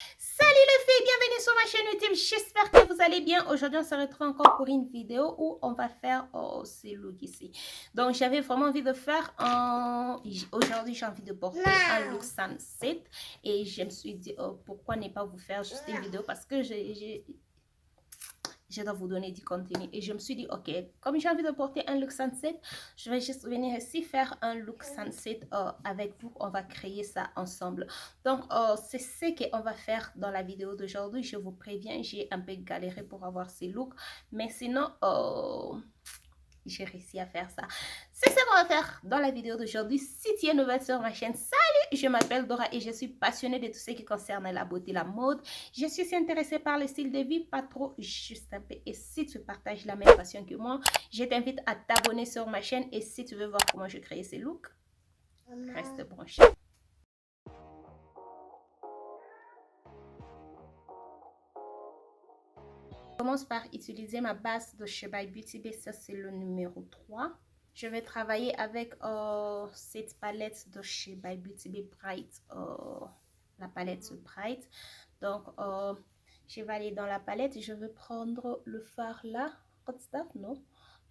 Salut les filles, bienvenue sur ma chaîne YouTube, j'espère que vous allez bien. Aujourd'hui on se retrouve encore pour une vidéo où on va faire ce look ici. Donc j'avais vraiment envie de faire aujourd'hui j'ai envie de porter un look sunset. Et je me suis dit pourquoi ne pas vous faire juste une vidéo, parce que je dois vous donner du contenu. Et je me suis dit, ok, comme j'ai envie de porter un look sunset, je vais juste venir ici faire un look sunset avec vous. On va créer ça ensemble. Donc, c'est ce qu'on va faire dans la vidéo d'aujourd'hui. Je vous préviens, j'ai un peu galéré pour avoir ces looks. Mais sinon, j'ai réussi à faire ça. C'est ce qu'on va faire dans la vidéo d'aujourd'hui. Si tu es nouvelle sur ma chaîne, salut, je m'appelle Dora et je suis passionnée de tout ce qui concerne la beauté, la mode. Je suis aussi intéressée par le style de vie, pas trop, juste un peu. Et si tu partages la même passion que moi, je t'invite à t'abonner sur ma chaîne. Et si tu veux voir comment je crée ces looks, reste branché. Je commence par utiliser ma base de chez By Beauty Bay, ça c'est le numéro 3. Je vais travailler avec cette palette de chez By Beauty Bay Bright, la palette Bright. Donc, je vais aller dans la palette et je vais prendre le fard là. Hot Stuff, non.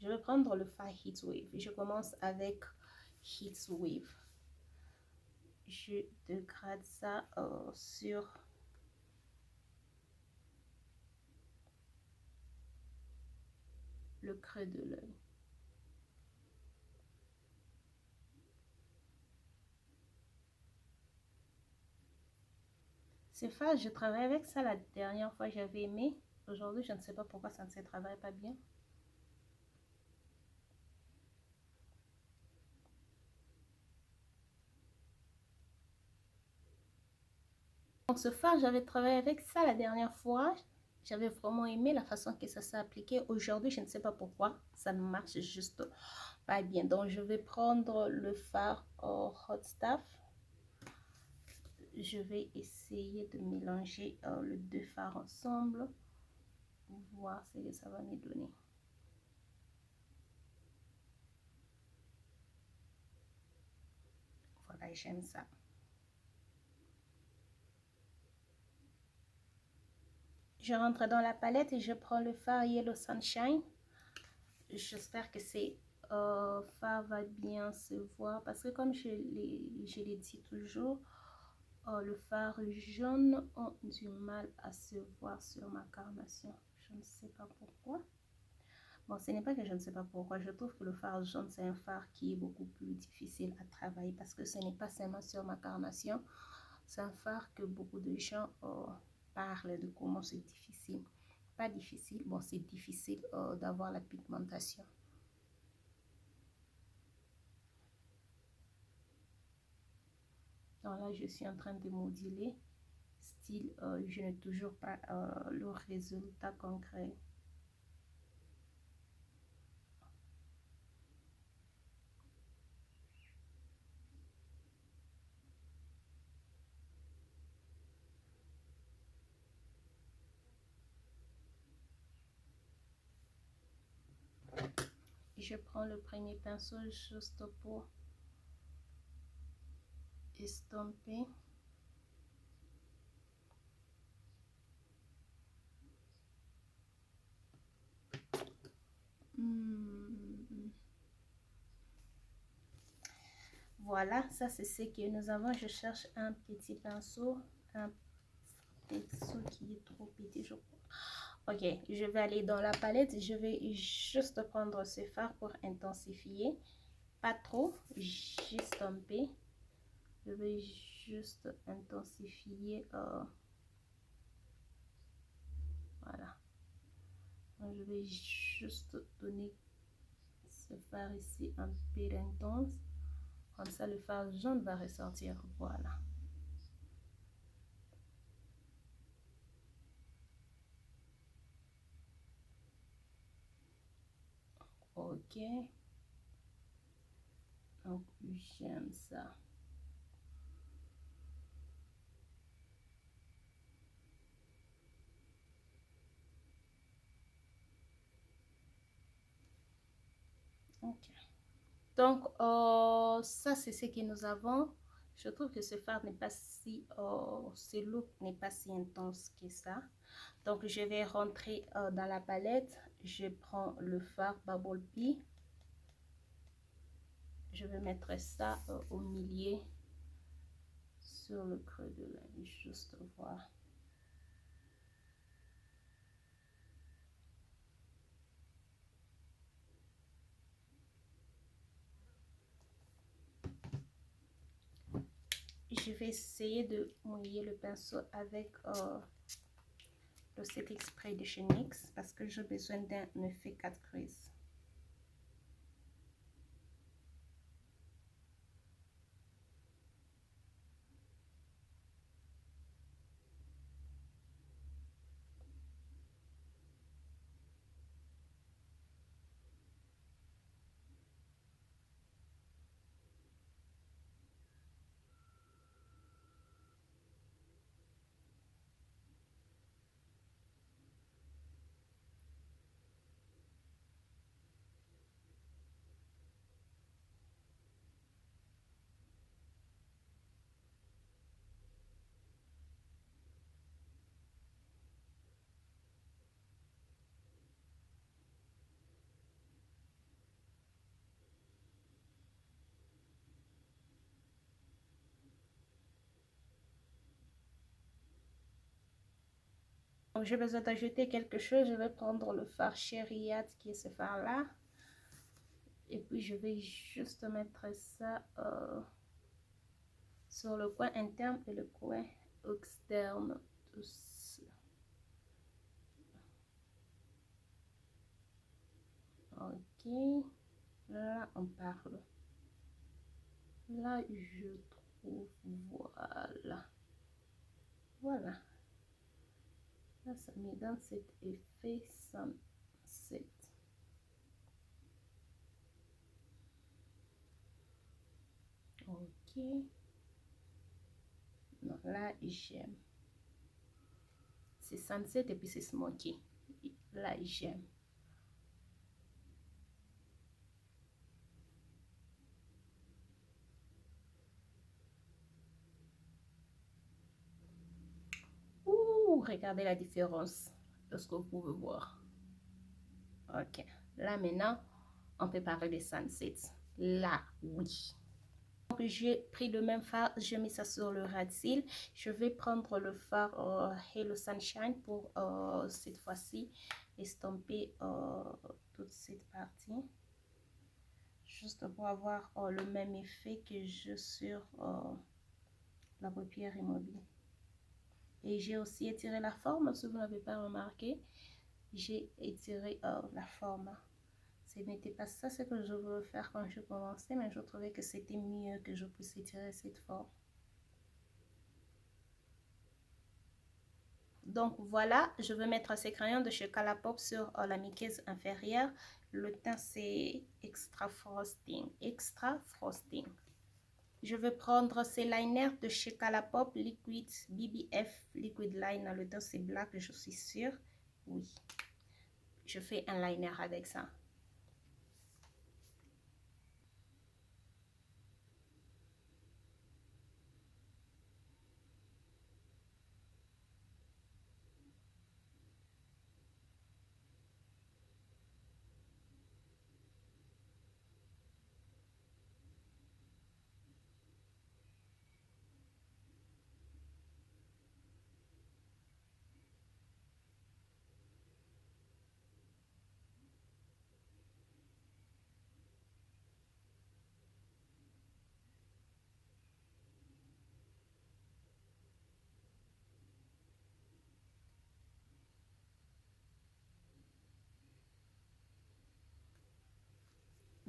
Je vais prendre le fard Heat Wave. Je commence avec Heat Wave. Je dégrade ça sur le creux de l'œil. C'est fard, je travaille avec ça la dernière fois, j'avais aimé. Aujourd'hui, je ne sais pas pourquoi ça ne se travaille pas bien. Donc ce fard, j'avais travaillé avec ça la dernière fois. J'avais vraiment aimé la façon que ça s'est appliqué. Aujourd'hui, je ne sais pas pourquoi, ça ne marche juste pas bien. Donc je vais prendre le fard Hot Stuff. Je vais essayer de mélanger les deux fards ensemble pour voir ce que ça va me donner. Voilà, j'aime ça. Je rentre dans la palette et je prends le fard Yellow Sunshine. J'espère que ces fard va bien se voir, parce que comme je l'ai dit toujours, le fard jaune ont du mal à se voir sur ma carnation. Je ne sais pas pourquoi. Bon, ce n'est pas que je ne sais pas pourquoi. Je trouve que le fard jaune, c'est un fard qui est beaucoup plus difficile à travailler, parce que ce n'est pas seulement sur ma carnation. C'est un fard que beaucoup de gens parlent de comment c'est difficile. Pas difficile, bon, c'est difficile d'avoir la pigmentation. Donc là, je suis en train de moduler. Style, je n'ai toujours pas le résultat concret. Je prends le premier pinceau juste pour estomper. Voilà, ça c'est ce que nous avons. Je cherche un petit pinceau qui est trop petit, je crois. Ok, je vais aller dans la palette. Je vais juste prendre ce fard pour intensifier. Pas trop, juste un peu. Je vais juste intensifier. Voilà. Donc, je vais juste donner ce fard ici un peu intense. Comme ça, le fard jaune va ressortir. Voilà. Ok. Donc, j'aime ça. Ok. Donc, ça, c'est ce que nous avons. Je trouve que ce fard n'est pas si, ce look n'est pas si intense que ça. Donc, je vais rentrer dans la palette. Je prends le fard Bubble Pea. Je vais mettre ça au milieu, sur le creux de l'œil, juste voir. Je vais essayer de mouiller le pinceau avec le setting spray de chez NYX parce que j'ai besoin d'un effet 4 crises. Donc, j'ai besoin d'ajouter quelque chose. Je vais prendre le fard Chériat qui est ce fard là. Et puis, je vais juste mettre ça sur le coin interne et le coin externe. Ok. Là, on parle. Là, je trouve. Voilà. Voilà. Là, ça me donne cet effet sunset. Ok. Non, là, j'aime. C'est sunset et puis c'est smoky. Là, j'aime. Ouh, regardez la différence de ce que vous pouvez voir. Ok. Là, maintenant, on peut parler des sunsets. Là, oui. Donc, j'ai pris le même fard, j'ai mis ça sur le ras de cils. Je vais prendre le fard Hello Sunshine pour cette fois-ci estomper toute cette partie. Juste pour avoir le même effet que j'ai sur la paupière immobile. Et j'ai aussi étiré la forme, si vous n'avez pas remarqué. J'ai étiré la forme. Ce n'était pas ça ce que je voulais faire quand je commençais, mais je trouvais que c'était mieux que je puisse étirer cette forme. Donc voilà, je vais mettre ces crayons de chez Colourpop sur la miquise inférieure. Le teint c'est Extra Frosting. Extra Frosting. Je vais prendre ces liners de chez Colourpop Liquid BBF Liquid Liner. Le teint c'est black, je suis sûre. Oui. Je fais un liner avec ça.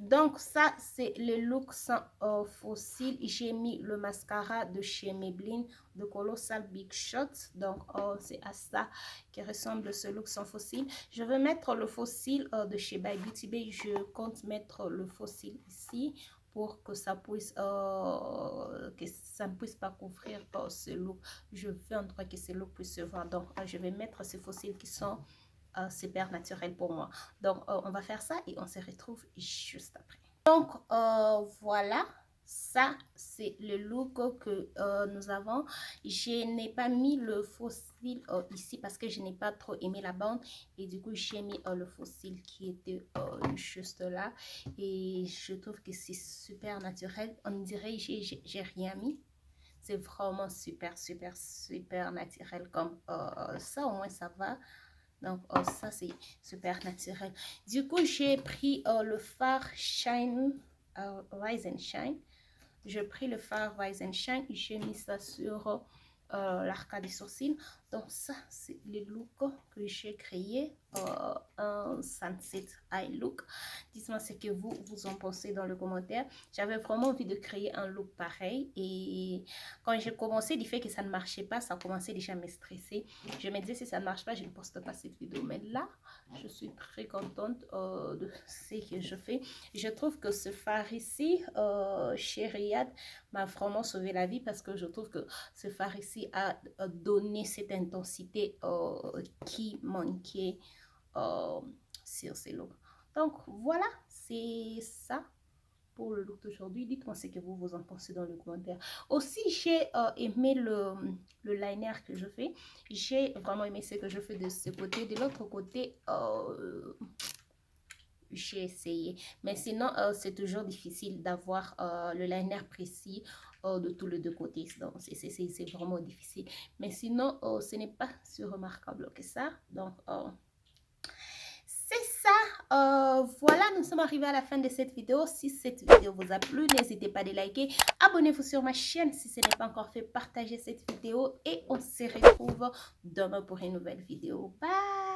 Donc ça c'est le look sans fossile. J'ai mis le mascara de chez Maybelline de Colossal Big Shot. Donc c'est à ça qui ressemble ce look sans fossile. Je vais mettre le fossile de chez By Beauty Bay. Je compte mettre le fossile ici pour que ça puisse ne puisse pas couvrir ce look. Je veux en tout cas que ce look puisse se voir. Donc je vais mettre ces fossiles qui sont super naturel pour moi. Donc on va faire ça et on se retrouve juste après. Donc voilà, Ça, c'est le look que nous avons. Je n'ai pas mis le faux cil ici parce que je n'ai pas trop aimé la bande. Et du coup, j'ai mis le faux cil qui était juste là. Et je trouve que c'est super naturel. On dirait que j'ai rien mis. C'est vraiment super, super, super naturel comme ça. Au moins, ça va. Donc, ça, c'est super naturel. Du coup, j'ai pris le fard Shine, Rise and Shine. J'ai pris le fard Rise and Shine et j'ai mis ça sur l'arcade des sourcils. Donc, ça, c'est le look que j'ai créé. Un sunset eye look. Dites-moi ce que vous en pensez dans le commentaire. J'avais vraiment envie de créer un look pareil. Et quand j'ai commencé, du fait que ça ne marchait pas, ça commençait déjà à me stresser. Je me disais, si ça ne marche pas, je ne poste pas cette vidéo. Mais là, je suis très contente de ce que je fais. Je trouve que ce fard ici, chez Riyad, m'a vraiment sauvé la vie parce que je trouve que ce fard ici a donné cette intensité qui manquait sur ces looks. Donc voilà, c'est ça pour le look d'aujourd'hui. Dites-moi ce que vous en pensez dans le commentaire. Aussi, j'ai aimé le liner que je fais. J'ai vraiment aimé ce que je fais de ce côté. De l'autre côté, j'ai essayé. Mais sinon, c'est toujours difficile d'avoir le liner précis de tous les deux côtés. Donc, c'est vraiment difficile. Mais sinon, ce n'est pas si remarquable que ça. Donc, c'est ça. Voilà, nous sommes arrivés à la fin de cette vidéo. Si cette vidéo vous a plu, n'hésitez pas à liker. Abonnez-vous sur ma chaîne si ce n'est pas encore fait. Partagez cette vidéo et on se retrouve demain pour une nouvelle vidéo. Bye!